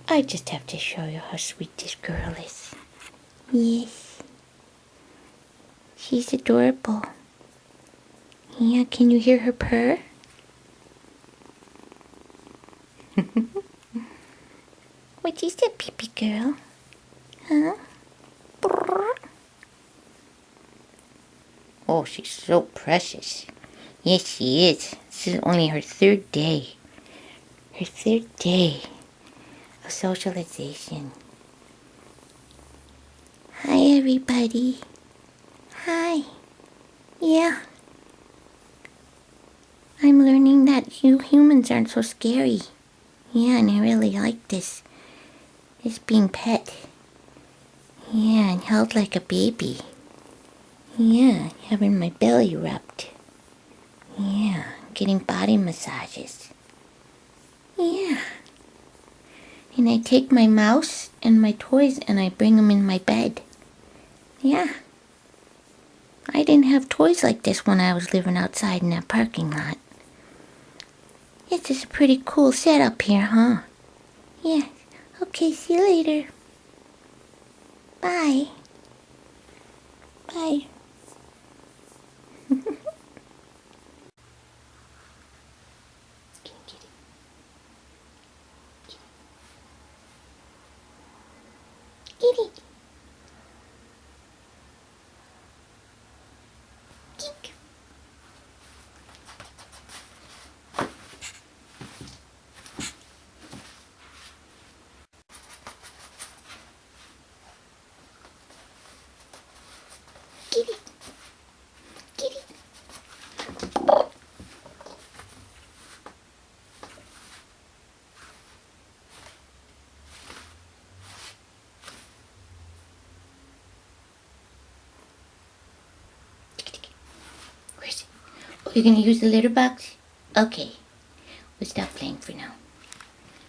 I just have to show you how sweet this girl is. Yes. She's adorable. Yeah, can you hear her purr? What is that, pee-pee girl? Huh? Oh, she's so precious. Yes, she is. This is only her third day. Her third day of socialization. Hi, everybody. Hi. Yeah. I'm learning that you humans aren't so scary. Yeah, and I really like this. This being pet. Yeah, and held like a baby. Yeah, having my belly rubbed. Yeah, getting body massages. Yeah. And I take my mouse and my toys and I bring them in my bed. Yeah. I didn't have toys like this when I was living outside in that parking lot. This is a pretty cool setup here, huh? Yeah. Okay, see you later. Bye. Bye. Kitty. Kick. Kitty. Kitty. Where's it? Oh, you're gonna use the litter box? Okay. We'll stop playing for now.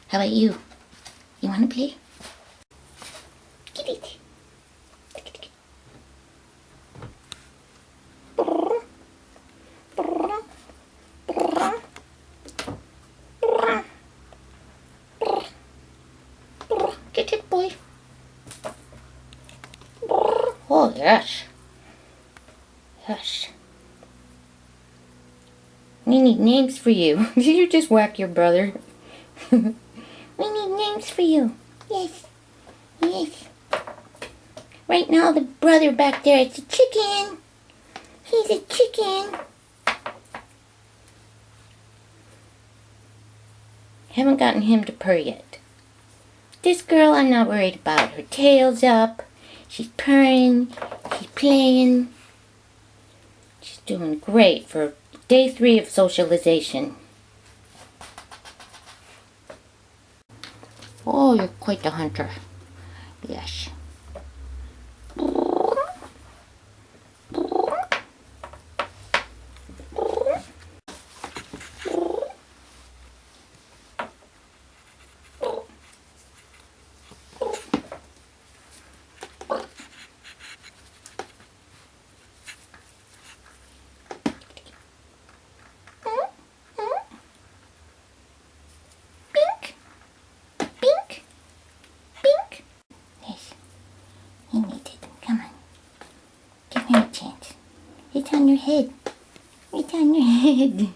How about you? You wanna play? Kitty. Get it, boy. Oh, yes. Yes. We need names for you. Did you just whack your brother? We need names for you. Yes. Yes. Right now, the brother back there is a chicken. He's a chicken. Haven't gotten him to purr yet. This girl, I'm not worried about. Her tail's up. She's purring. She's playing. She's doing great for day 3 of socialization. Oh, you're quite the hunter. Yes. You need it. Come on. Give him a chance. It's on your head. It's on your head.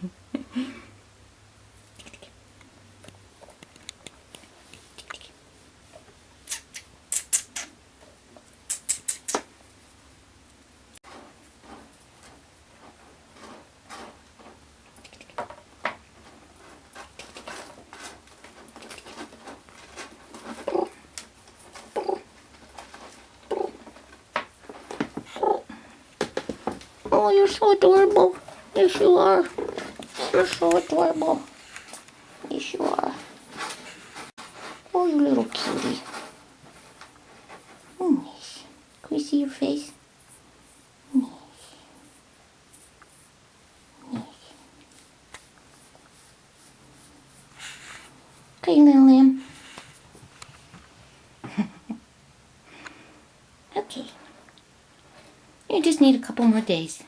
Oh, you're so adorable. Yes, you are. You're so adorable. Yes, you are. Oh, you little cutie. Yes. Can we see your face? Yes. Yes. Okay, little lamb. Okay. You just need a couple more days.